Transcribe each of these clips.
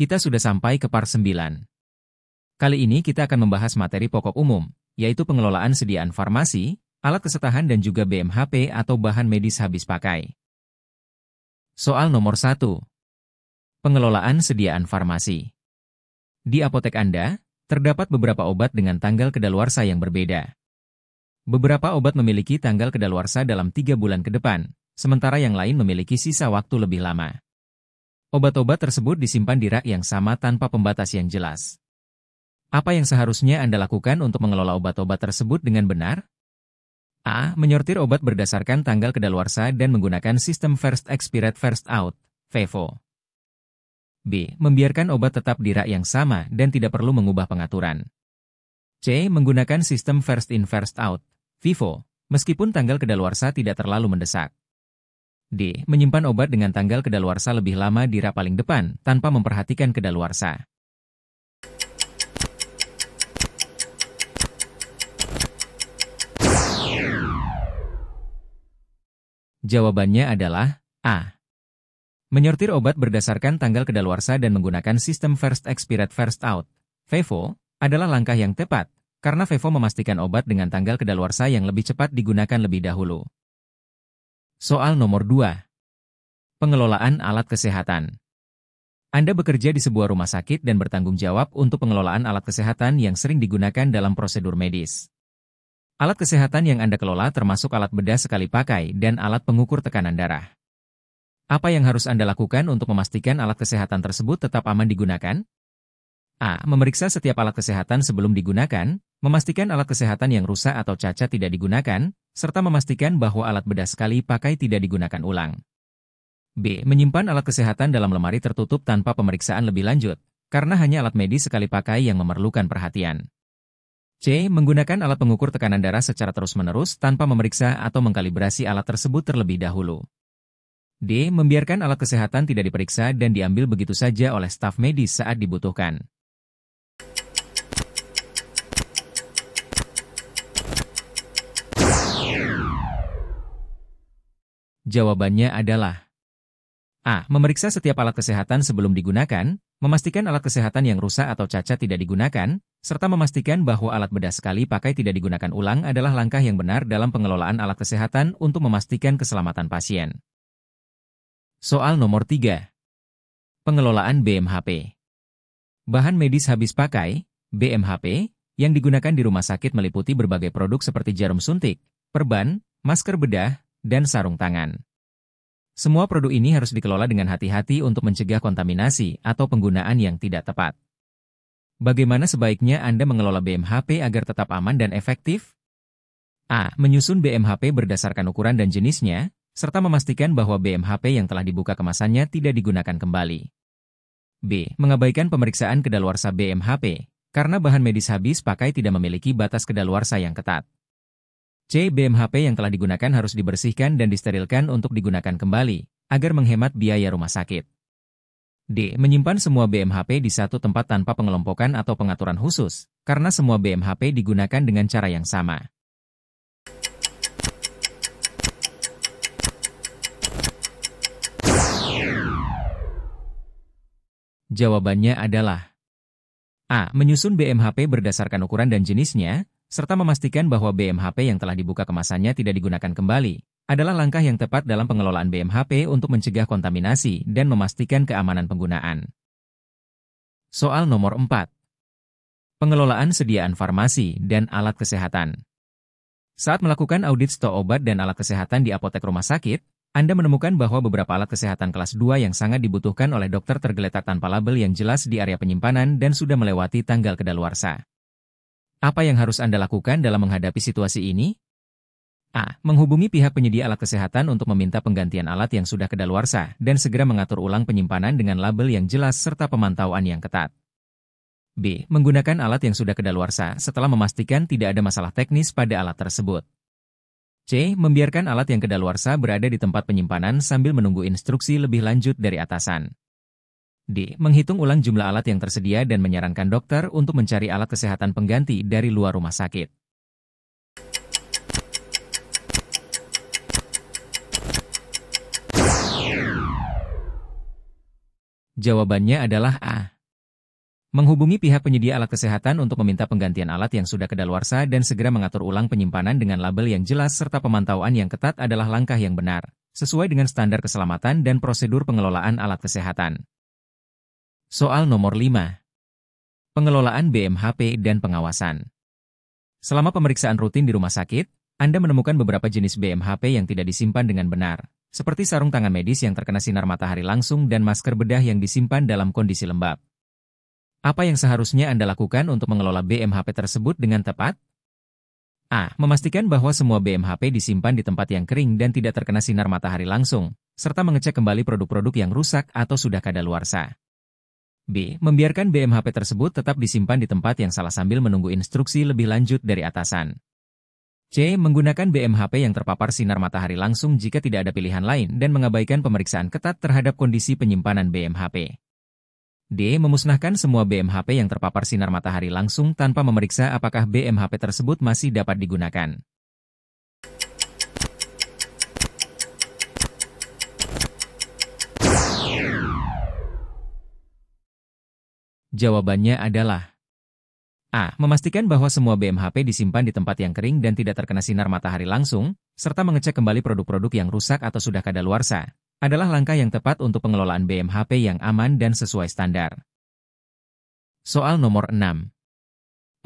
Kita sudah sampai ke part 9. Kali ini kita akan membahas materi pokok umum, yaitu pengelolaan sediaan farmasi, alat kesehatan dan juga BMHP atau bahan medis habis pakai. Soal nomor 1. Pengelolaan sediaan farmasi. Di apotek Anda, terdapat beberapa obat dengan tanggal kedaluarsa yang berbeda. Beberapa obat memiliki tanggal kedaluarsa dalam 3 bulan ke depan, sementara yang lain memiliki sisa waktu lebih lama. Obat-obat tersebut disimpan di rak yang sama tanpa pembatas yang jelas. Apa yang seharusnya Anda lakukan untuk mengelola obat-obat tersebut dengan benar? A. Menyortir obat berdasarkan tanggal kedaluarsa dan menggunakan sistem First Expired First Out, FIFO. B. Membiarkan obat tetap di rak yang sama dan tidak perlu mengubah pengaturan. C. Menggunakan sistem First In First Out, FIFO, meskipun tanggal kedaluarsa tidak terlalu mendesak. D. Menyimpan obat dengan tanggal kedaluarsa lebih lama di rak paling depan, tanpa memperhatikan kedaluarsa. Jawabannya adalah A. Menyortir obat berdasarkan tanggal kedaluarsa dan menggunakan sistem First Expired First Out, FIFO, adalah langkah yang tepat, karena FIFO memastikan obat dengan tanggal kedaluarsa yang lebih cepat digunakan lebih dahulu. Soal nomor 2. Pengelolaan alat kesehatan. Anda bekerja di sebuah rumah sakit dan bertanggung jawab untuk pengelolaan alat kesehatan yang sering digunakan dalam prosedur medis. Alat kesehatan yang Anda kelola termasuk alat bedah sekali pakai dan alat pengukur tekanan darah. Apa yang harus Anda lakukan untuk memastikan alat kesehatan tersebut tetap aman digunakan? A. Memeriksa setiap alat kesehatan sebelum digunakan, memastikan alat kesehatan yang rusak atau cacat tidak digunakan, serta memastikan bahwa alat bedah sekali pakai tidak digunakan ulang. B. Menyimpan alat kesehatan dalam lemari tertutup tanpa pemeriksaan lebih lanjut, karena hanya alat medis sekali pakai yang memerlukan perhatian. C. Menggunakan alat pengukur tekanan darah secara terus-menerus tanpa memeriksa atau mengkalibrasi alat tersebut terlebih dahulu. D. Membiarkan alat kesehatan tidak diperiksa dan diambil begitu saja oleh staf medis saat dibutuhkan. Jawabannya adalah A. Memeriksa setiap alat kesehatan sebelum digunakan, memastikan alat kesehatan yang rusak atau cacat tidak digunakan, serta memastikan bahwa alat bedah sekali pakai tidak digunakan ulang adalah langkah yang benar dalam pengelolaan alat kesehatan untuk memastikan keselamatan pasien. Soal nomor 3. Pengelolaan BMHP. Bahan medis habis pakai, BMHP, yang digunakan di rumah sakit meliputi berbagai produk seperti jarum suntik, perban, masker bedah, dan sarung tangan. Semua produk ini harus dikelola dengan hati-hati untuk mencegah kontaminasi atau penggunaan yang tidak tepat. Bagaimana sebaiknya Anda mengelola BMHP agar tetap aman dan efektif? A. Menyusun BMHP berdasarkan ukuran dan jenisnya, serta memastikan bahwa BMHP yang telah dibuka kemasannya tidak digunakan kembali. B. Mengabaikan pemeriksaan kedaluarsa BMHP, karena bahan medis habis pakai tidak memiliki batas kedaluarsa yang ketat. C. BMHP yang telah digunakan harus dibersihkan dan disterilkan untuk digunakan kembali, agar menghemat biaya rumah sakit. D. Menyimpan semua BMHP di satu tempat tanpa pengelompokan atau pengaturan khusus, karena semua BMHP digunakan dengan cara yang sama. Jawabannya adalah A. Menyusun BMHP berdasarkan ukuran dan jenisnya, serta memastikan bahwa BMHP yang telah dibuka kemasannya tidak digunakan kembali, adalah langkah yang tepat dalam pengelolaan BMHP untuk mencegah kontaminasi dan memastikan keamanan penggunaan. Soal nomor 4. Pengelolaan sediaan farmasi dan alat kesehatan. Saat melakukan audit stok obat dan alat kesehatan di apotek rumah sakit, Anda menemukan bahwa beberapa alat kesehatan kelas 2 yang sangat dibutuhkan oleh dokter tergeletak tanpa label yang jelas di area penyimpanan dan sudah melewati tanggal kedaluarsa. Apa yang harus Anda lakukan dalam menghadapi situasi ini? A. Menghubungi pihak penyedia alat kesehatan untuk meminta penggantian alat yang sudah kedaluarsa dan segera mengatur ulang penyimpanan dengan label yang jelas serta pemantauan yang ketat. B. Menggunakan alat yang sudah kedaluarsa setelah memastikan tidak ada masalah teknis pada alat tersebut. C. Membiarkan alat yang kedaluarsa berada di tempat penyimpanan sambil menunggu instruksi lebih lanjut dari atasan. D. Menghitung ulang jumlah alat yang tersedia dan menyarankan dokter untuk mencari alat kesehatan pengganti dari luar rumah sakit. Jawabannya adalah A. Menghubungi pihak penyedia alat kesehatan untuk meminta penggantian alat yang sudah kadaluarsa dan segera mengatur ulang penyimpanan dengan label yang jelas serta pemantauan yang ketat adalah langkah yang benar, sesuai dengan standar keselamatan dan prosedur pengelolaan alat kesehatan. Soal nomor 5. Pengelolaan BMHP dan pengawasan. Selama pemeriksaan rutin di rumah sakit, Anda menemukan beberapa jenis BMHP yang tidak disimpan dengan benar, seperti sarung tangan medis yang terkena sinar matahari langsung dan masker bedah yang disimpan dalam kondisi lembab. Apa yang seharusnya Anda lakukan untuk mengelola BMHP tersebut dengan tepat? A. Memastikan bahwa semua BMHP disimpan di tempat yang kering dan tidak terkena sinar matahari langsung, serta mengecek kembali produk-produk yang rusak atau sudah kadaluarsa. B. Membiarkan BMHP tersebut tetap disimpan di tempat yang salah sambil menunggu instruksi lebih lanjut dari atasan. C. Menggunakan BMHP yang terpapar sinar matahari langsung jika tidak ada pilihan lain dan mengabaikan pemeriksaan ketat terhadap kondisi penyimpanan BMHP. D. Memusnahkan semua BMHP yang terpapar sinar matahari langsung tanpa memeriksa apakah BMHP tersebut masih dapat digunakan. Jawabannya adalah A. Memastikan bahwa semua BMHP disimpan di tempat yang kering dan tidak terkena sinar matahari langsung, serta mengecek kembali produk-produk yang rusak atau sudah kadaluarsa, adalah langkah yang tepat untuk pengelolaan BMHP yang aman dan sesuai standar. Soal nomor 6.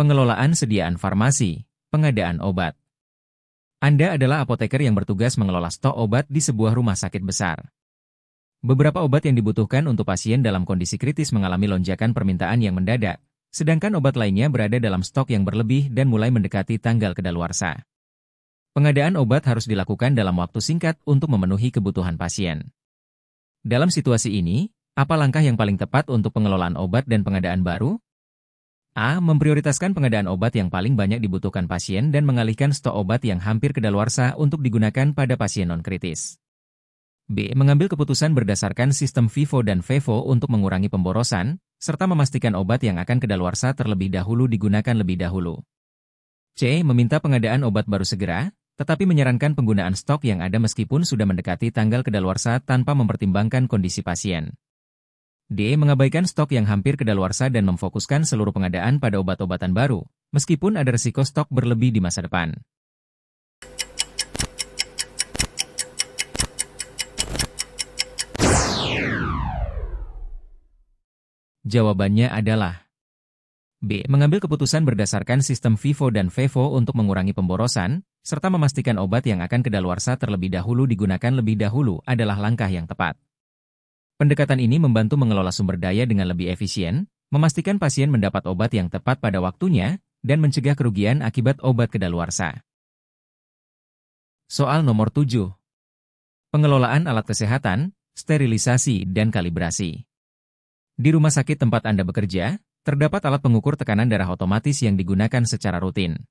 Pengelolaan sediaan farmasi, pengadaan obat. Anda adalah apoteker yang bertugas mengelola stok obat di sebuah rumah sakit besar. Beberapa obat yang dibutuhkan untuk pasien dalam kondisi kritis mengalami lonjakan permintaan yang mendadak, sedangkan obat lainnya berada dalam stok yang berlebih dan mulai mendekati tanggal kadaluarsa. Pengadaan obat harus dilakukan dalam waktu singkat untuk memenuhi kebutuhan pasien. Dalam situasi ini, apa langkah yang paling tepat untuk pengelolaan obat dan pengadaan baru? A. Memprioritaskan pengadaan obat yang paling banyak dibutuhkan pasien dan mengalihkan stok obat yang hampir kadaluarsa untuk digunakan pada pasien non-kritis. B. Mengambil keputusan berdasarkan sistem FIFO dan FEVO untuk mengurangi pemborosan, serta memastikan obat yang akan kadaluarsa terlebih dahulu digunakan lebih dahulu. C. Meminta pengadaan obat baru segera, tetapi menyarankan penggunaan stok yang ada meskipun sudah mendekati tanggal kadaluarsa tanpa mempertimbangkan kondisi pasien. D. Mengabaikan stok yang hampir kadaluarsa dan memfokuskan seluruh pengadaan pada obat-obatan baru, meskipun ada risiko stok berlebih di masa depan. Jawabannya adalah B. Mengambil keputusan berdasarkan sistem FIFO dan FEVO untuk mengurangi pemborosan, serta memastikan obat yang akan kadaluarsa terlebih dahulu digunakan lebih dahulu adalah langkah yang tepat. Pendekatan ini membantu mengelola sumber daya dengan lebih efisien, memastikan pasien mendapat obat yang tepat pada waktunya, dan mencegah kerugian akibat obat kadaluarsa. Soal nomor 7. Pengelolaan alat kesehatan, sterilisasi, dan kalibrasi. Di rumah sakit tempat Anda bekerja, terdapat alat pengukur tekanan darah otomatis yang digunakan secara rutin.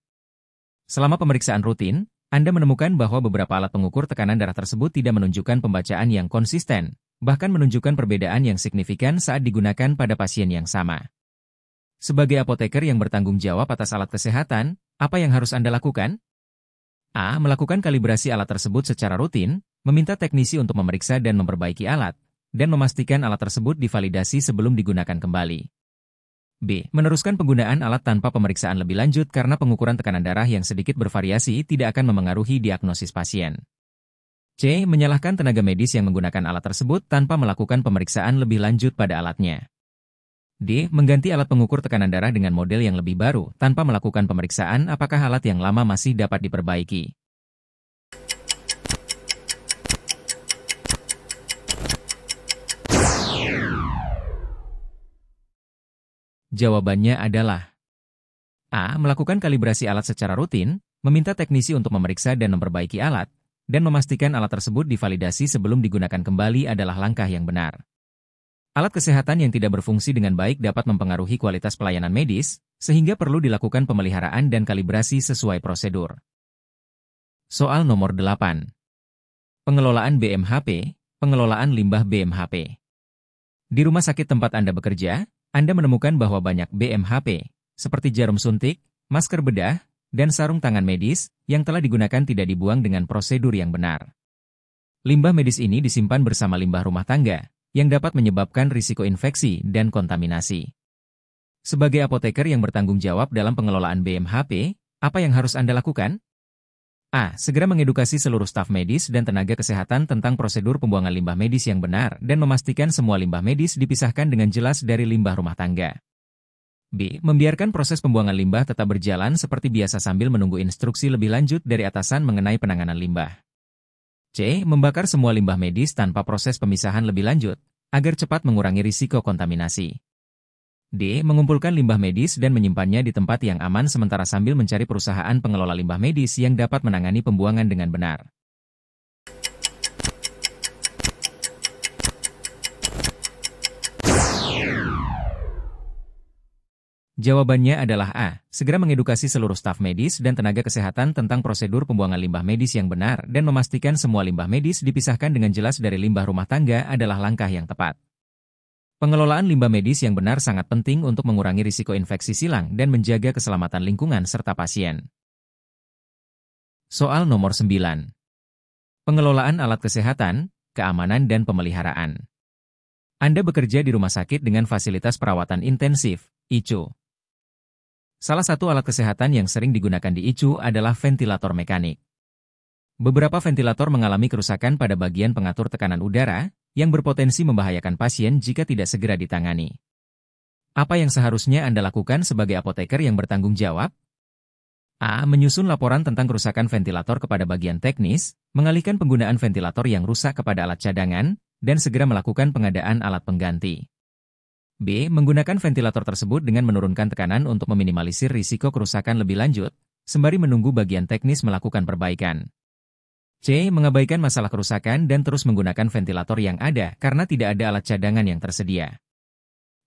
Selama pemeriksaan rutin, Anda menemukan bahwa beberapa alat pengukur tekanan darah tersebut tidak menunjukkan pembacaan yang konsisten, bahkan menunjukkan perbedaan yang signifikan saat digunakan pada pasien yang sama. Sebagai apoteker yang bertanggung jawab atas alat kesehatan, apa yang harus Anda lakukan? A. Melakukan kalibrasi alat tersebut secara rutin, meminta teknisi untuk memeriksa dan memperbaiki alat, dan memastikan alat tersebut divalidasi sebelum digunakan kembali. B. Meneruskan penggunaan alat tanpa pemeriksaan lebih lanjut karena pengukuran tekanan darah yang sedikit bervariasi tidak akan memengaruhi diagnosis pasien. C. Menyalahkan tenaga medis yang menggunakan alat tersebut tanpa melakukan pemeriksaan lebih lanjut pada alatnya. D. Mengganti alat pengukur tekanan darah dengan model yang lebih baru tanpa melakukan pemeriksaan apakah alat yang lama masih dapat diperbaiki. Jawabannya adalah A. Melakukan kalibrasi alat secara rutin, meminta teknisi untuk memeriksa dan memperbaiki alat, dan memastikan alat tersebut divalidasi sebelum digunakan kembali adalah langkah yang benar. Alat kesehatan yang tidak berfungsi dengan baik dapat mempengaruhi kualitas pelayanan medis, sehingga perlu dilakukan pemeliharaan dan kalibrasi sesuai prosedur. Soal nomor 8. Pengelolaan BMHP, pengelolaan limbah BMHP. Di rumah sakit tempat Anda bekerja, Anda menemukan bahwa banyak BMHP, seperti jarum suntik, masker bedah, dan sarung tangan medis, yang telah digunakan tidak dibuang dengan prosedur yang benar. Limbah medis ini disimpan bersama limbah rumah tangga, yang dapat menyebabkan risiko infeksi dan kontaminasi. Sebagai apoteker yang bertanggung jawab dalam pengelolaan BMHP, apa yang harus Anda lakukan? A. Segera mengedukasi seluruh staf medis dan tenaga kesehatan tentang prosedur pembuangan limbah medis yang benar dan memastikan semua limbah medis dipisahkan dengan jelas dari limbah rumah tangga. B. Membiarkan proses pembuangan limbah tetap berjalan seperti biasa sambil menunggu instruksi lebih lanjut dari atasan mengenai penanganan limbah. C. Membakar semua limbah medis tanpa proses pemisahan lebih lanjut, agar cepat mengurangi risiko kontaminasi. D. Mengumpulkan limbah medis dan menyimpannya di tempat yang aman sementara sambil mencari perusahaan pengelola limbah medis yang dapat menangani pembuangan dengan benar. Jawabannya adalah A. Segera mengedukasi seluruh staf medis dan tenaga kesehatan tentang prosedur pembuangan limbah medis yang benar dan memastikan semua limbah medis dipisahkan dengan jelas dari limbah rumah tangga adalah langkah yang tepat. Pengelolaan limbah medis yang benar sangat penting untuk mengurangi risiko infeksi silang dan menjaga keselamatan lingkungan serta pasien. Soal nomor 9. Pengelolaan alat kesehatan, keamanan dan pemeliharaan. Anda bekerja di rumah sakit dengan fasilitas perawatan intensif, ICU. Salah satu alat kesehatan yang sering digunakan di ICU adalah ventilator mekanik. Beberapa ventilator mengalami kerusakan pada bagian pengatur tekanan udara, yang berpotensi membahayakan pasien jika tidak segera ditangani. Apa yang seharusnya Anda lakukan sebagai apoteker yang bertanggung jawab? A. Menyusun laporan tentang kerusakan ventilator kepada bagian teknis, mengalihkan penggunaan ventilator yang rusak kepada alat cadangan, dan segera melakukan pengadaan alat pengganti. B. Menggunakan ventilator tersebut dengan menurunkan tekanan untuk meminimalisir risiko kerusakan lebih lanjut, sembari menunggu bagian teknis melakukan perbaikan. C. Mengabaikan masalah kerusakan dan terus menggunakan ventilator yang ada karena tidak ada alat cadangan yang tersedia.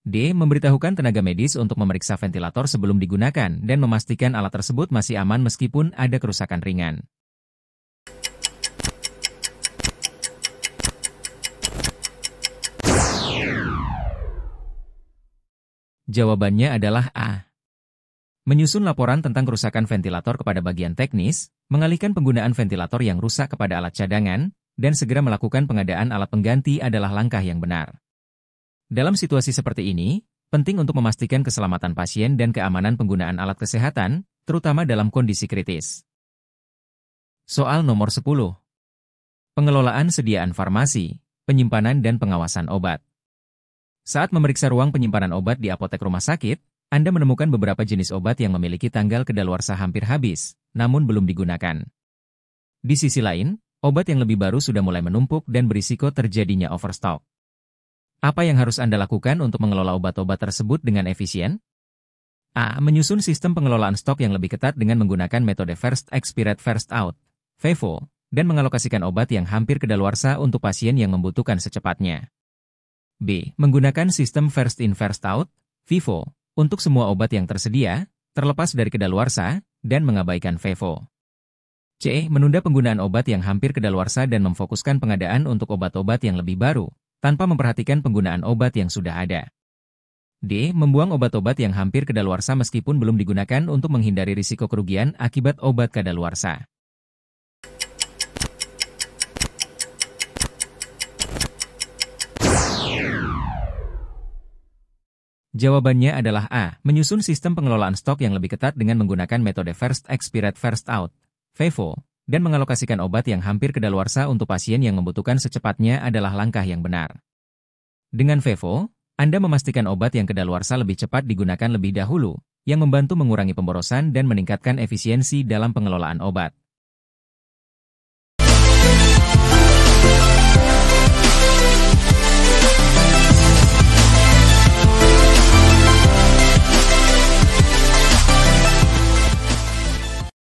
D. Memberitahukan tenaga medis untuk memeriksa ventilator sebelum digunakan dan memastikan alat tersebut masih aman meskipun ada kerusakan ringan. Jawabannya adalah A. Menyusun laporan tentang kerusakan ventilator kepada bagian teknis, mengalihkan penggunaan ventilator yang rusak kepada alat cadangan, dan segera melakukan pengadaan alat pengganti adalah langkah yang benar. Dalam situasi seperti ini, penting untuk memastikan keselamatan pasien dan keamanan penggunaan alat kesehatan, terutama dalam kondisi kritis. Soal nomor 10. Pengelolaan sediaan farmasi, penyimpanan dan pengawasan obat. Saat memeriksa ruang penyimpanan obat di apotek rumah sakit, Anda menemukan beberapa jenis obat yang memiliki tanggal kedaluarsa hampir habis, namun belum digunakan. Di sisi lain, obat yang lebih baru sudah mulai menumpuk dan berisiko terjadinya overstock. Apa yang harus Anda lakukan untuk mengelola obat-obat tersebut dengan efisien? A. Menyusun sistem pengelolaan stok yang lebih ketat dengan menggunakan metode First Expired First Out, FIFO, dan mengalokasikan obat yang hampir kedaluarsa untuk pasien yang membutuhkan secepatnya. B. Menggunakan sistem First In First Out, FIFO, untuk semua obat yang tersedia, terlepas dari kedaluarsa, dan mengabaikan FIFO. C. Menunda penggunaan obat yang hampir kedaluarsa dan memfokuskan pengadaan untuk obat-obat yang lebih baru, tanpa memperhatikan penggunaan obat yang sudah ada. D. Membuang obat-obat yang hampir kedaluarsa meskipun belum digunakan untuk menghindari risiko kerugian akibat obat kadaluarsa. Jawabannya adalah A. Menyusun sistem pengelolaan stok yang lebih ketat dengan menggunakan metode First Expired First Out, FIFO, dan mengalokasikan obat yang hampir kedaluarsa untuk pasien yang membutuhkan secepatnya adalah langkah yang benar. Dengan FIFO, Anda memastikan obat yang kedaluarsa lebih cepat digunakan lebih dahulu, yang membantu mengurangi pemborosan dan meningkatkan efisiensi dalam pengelolaan obat.